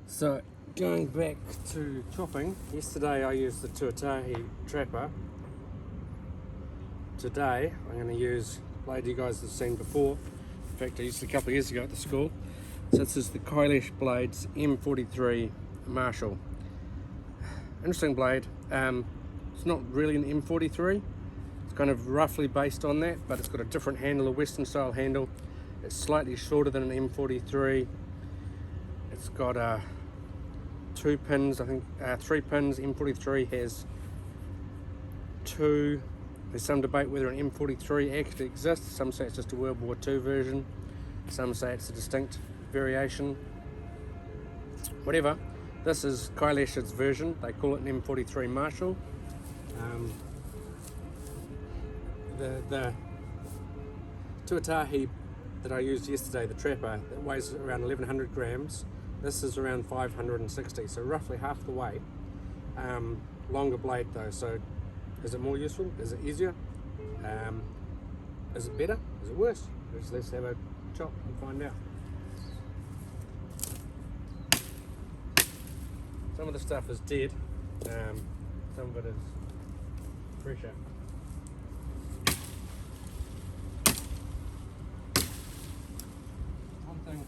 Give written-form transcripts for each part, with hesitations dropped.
So going back to chopping, yesterday I used the Tuatahi Trapper. Today I'm going to use a blade you guys have seen before. In fact, I used it a couple of years ago at the school. So this is the Kailash Blades M43 Marshall. Interesting blade. It's not really an M43. It's kind of roughly based on that, but it's got a different handle, a Western style handle. It's slightly shorter than an M43. It's got two pins, I think 3 pins. M43 has 2. There's some debate whether an M43 actually exists. Some say it's just a World War II version. Some say it's a distinct variation. Whatever. This is Kailash's version. They call it an M43 Marshall. The Tuatahi that I used yesterday, the Trapper, that weighs around 1100 grams. This is around 560, so roughly half the weight. Longer blade though, so is it more useful? Is it easier? Is it better? Is it worse? Let's have a chop and find out. Some of the stuff is dead, some of it is fresher. One thing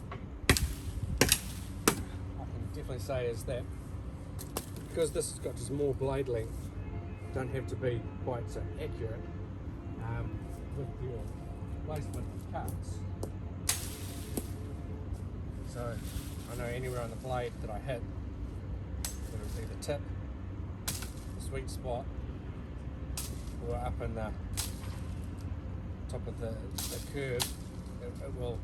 I can definitely say is that because this has got just more blade length, don't have to be quite so accurate with your placement of cuts. So I know anywhere on the blade that I hit, whether it be the tip, the sweet spot, or up in the top of the curve, it will,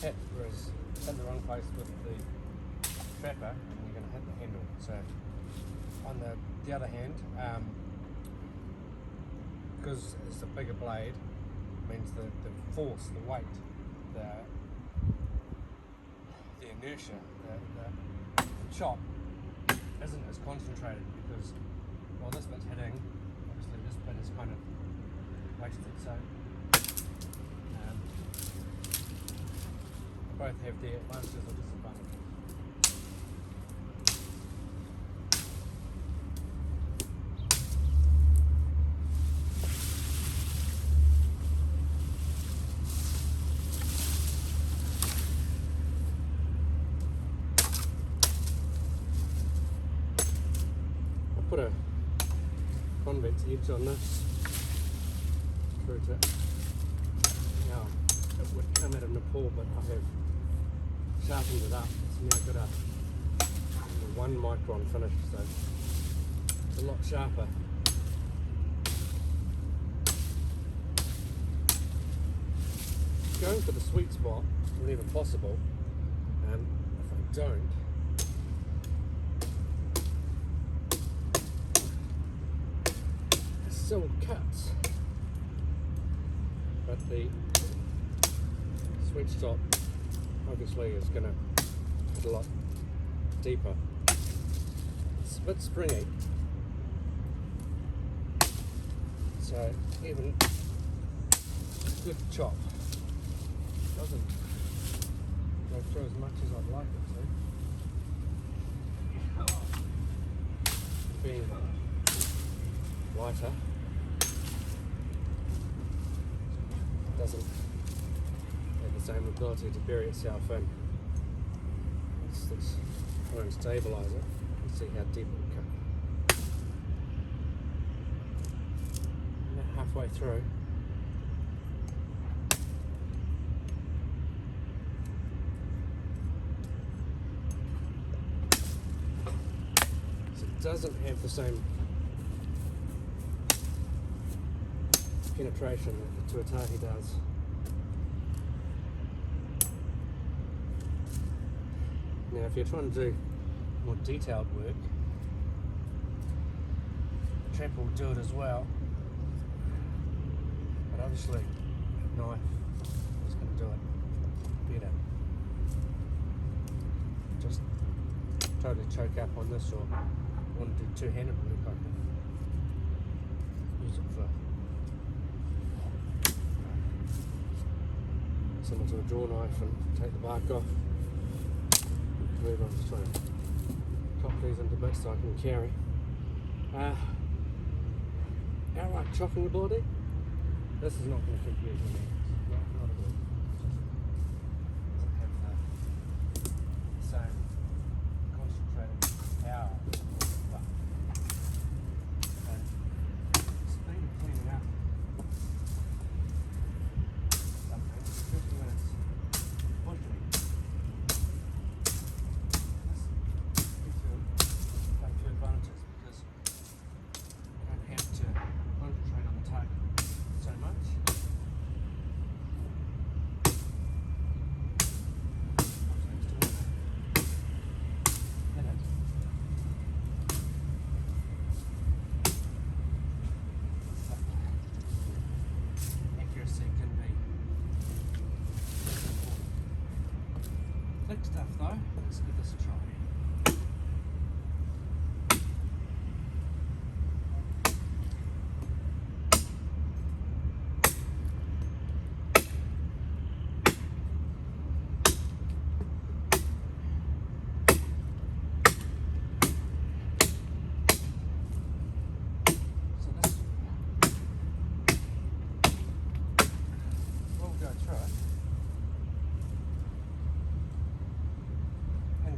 hit. Whereas hit the wrong place with the Trapper, and you're going to hit the handle. So on the other hand, because it's a bigger blade, means the force, the weight, the inertia, the chop isn't as concentrated, because while this bit's hitting, obviously this bit is kind of wasted. So both have their advantages or disadvantages. Put a convex edge on this through to, now it would come out of Nepal, but I have sharpened it up. It's now got a 1 micron finish, so it's a lot sharper. Going for the sweet spot whenever possible. If I don't, still cuts, but the sweet spot obviously is going to get a lot deeper. It's a bit springy, so even a good chop doesn't go through as much as I'd like it to. Being lighter, doesn't have the same ability to bury itself in. Let's try and stabilise it and see how deep it will cut. About halfway through. So it doesn't have the same penetration that the Tuatahi does. Now if you're trying to do more detailed work, the Trapper will do it as well, but obviously a knife is going to do it better. Just totally choke up on this, or want to do two-handed work, I can use it for similar to a draw knife and take the bark off. move on. Just trying to chop these into bits so I can carry. Outright chopping ability. This is not going to confuse me. Not at all. Doesn't have the same concentrated power. But speed of cleaning up something, especially when it's bushy. This gives you like two advantages because you don't have to concentrate on the tug so much. Accuracy can be important. Thick stuff though, let's give this a try.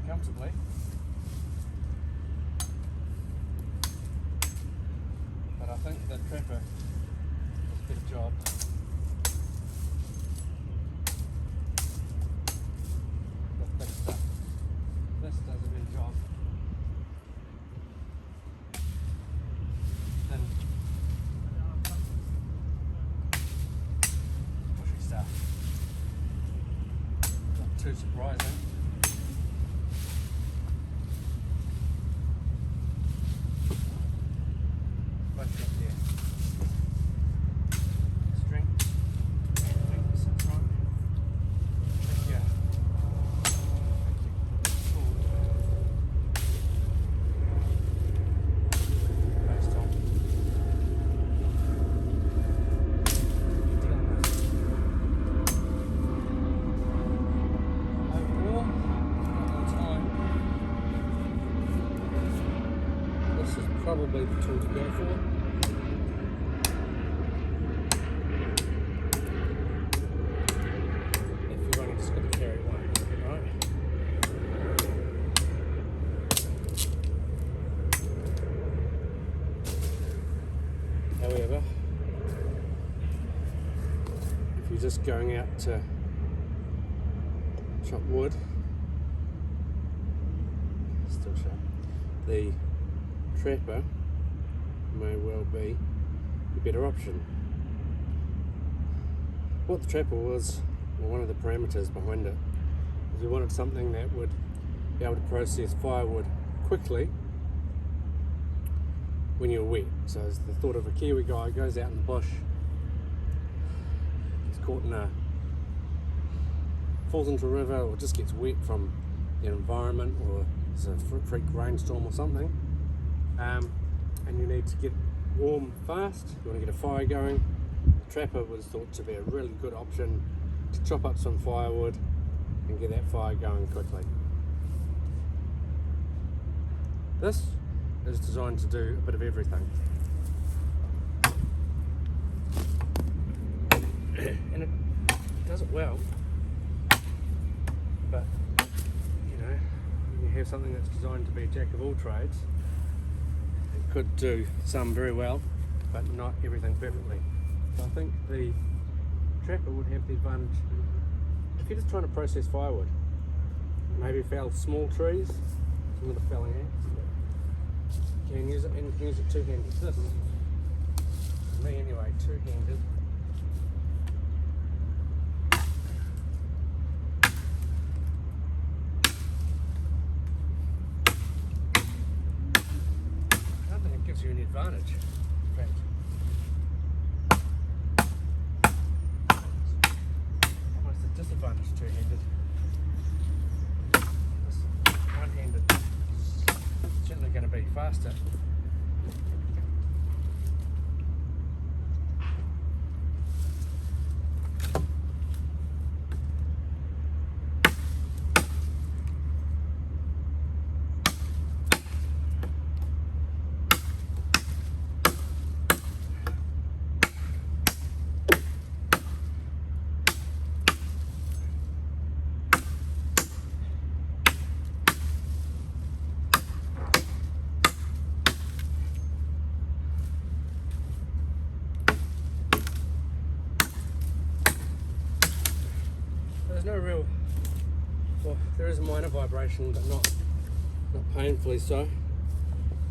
Comfortably, but I think the Trapper does a better job. The thick stuff. This does a better job than bushy stuff. Not too surprising. Probably the tool to go for. If you're only just going to carry one, right? However, if you're just going out to chop wood, still sharp, the Trapper may well be a better option. What the Trapper was, or one of the parameters behind it, is we wanted something that would be able to process firewood quickly when you're wet. So it's the thought of a Kiwi guy goes out in the bush, gets caught in falls into a river, or just gets wet from the environment, or there's a freak rainstorm or something. And you need to get warm fast, you want to get a fire going. The Trapper was thought to be a really good option to chop up some firewood and get that fire going quickly. This is designed to do a bit of everything. And it does it well, but you know, when you have something that's designed to be a jack of all trades, could do some very well, but not everything perfectly. So I think the Trapper would have the advantage if you're just trying to process firewood, maybe fell small trees, some of the felling axe, you can use it, and you can use it two-handed. This, for me anyway, two-handed. Gives you any advantage. In fact, almost a disadvantage two-handed. This one-handed is certainly going to be faster. or there is a minor vibration, but not painfully so.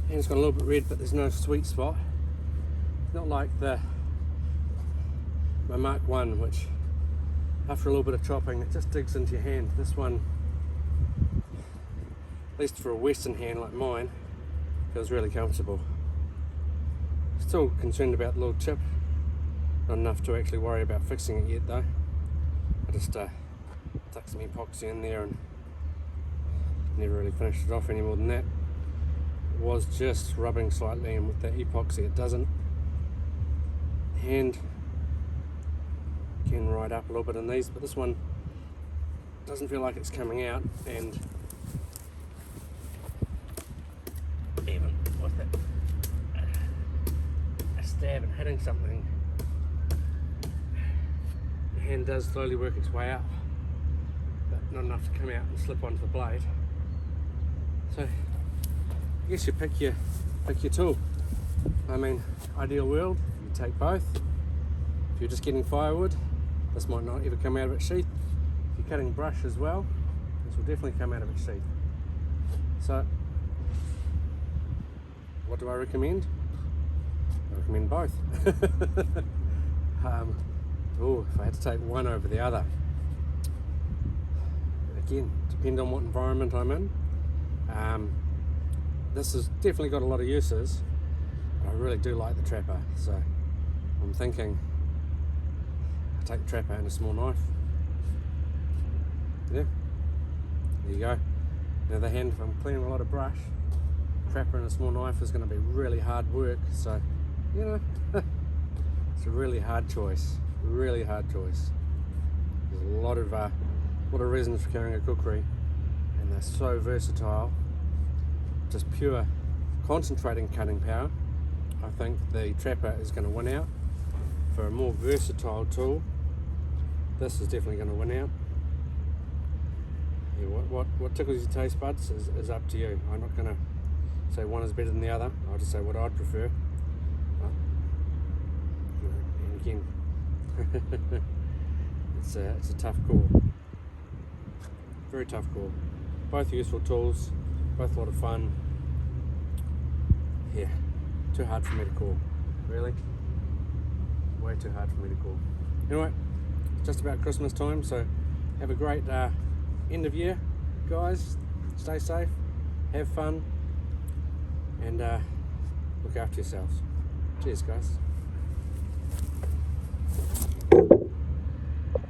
Hand's got a little bit red, but there's no sweet spot. It's not like my Mark 1, which after a little bit of chopping it just digs into your hand. This one, at least for a Western hand like mine, feels really comfortable. Still concerned about the little chip, not enough to actually worry about fixing it yet though. I just stuck some epoxy in there and never really finished it off any more than that. It was just rubbing slightly, and with the epoxy it doesn't. Hand can ride up a little bit in these, but this one doesn't feel like it's coming out, and even with it a stab and hitting something, the hand does slowly work its way up, but not enough to come out and slip onto the blade. So I guess you pick your tool. I mean, ideal world, you take both. If you're just getting firewood, this might not ever come out of its sheath. If you're cutting brush as well, this will definitely come out of its sheath. So, what do I recommend? I recommend both. If I had to take one over the other, again, depend on what environment I'm in. This has definitely got a lot of uses, but I really do like the Trapper, so I'm thinking I take the Trapper and a small knife. Yeah, there you go. The other hand, if I'm cleaning a lot of brush, Trapper and a small knife is going to be really hard work, so you know, it's a really hard choice. Really hard choice. There's a lot of reasons for carrying a kukri, and they're so versatile. Just pure concentrating cutting power, I think the Trapper is going to win out. For a more versatile tool, this is definitely going to win out. Yeah, what tickles your taste buds is up to you. I'm not going to say one is better than the other. I'll just say what I'd prefer. And again, it's a tough call. Very tough call. Both useful tools, both a lot of fun. Yeah, too hard for me to call. Really? Way too hard for me to call. Anyway, it's just about Christmas time, so have a great end of year, guys. Stay safe, have fun, and look after yourselves. Cheers, guys.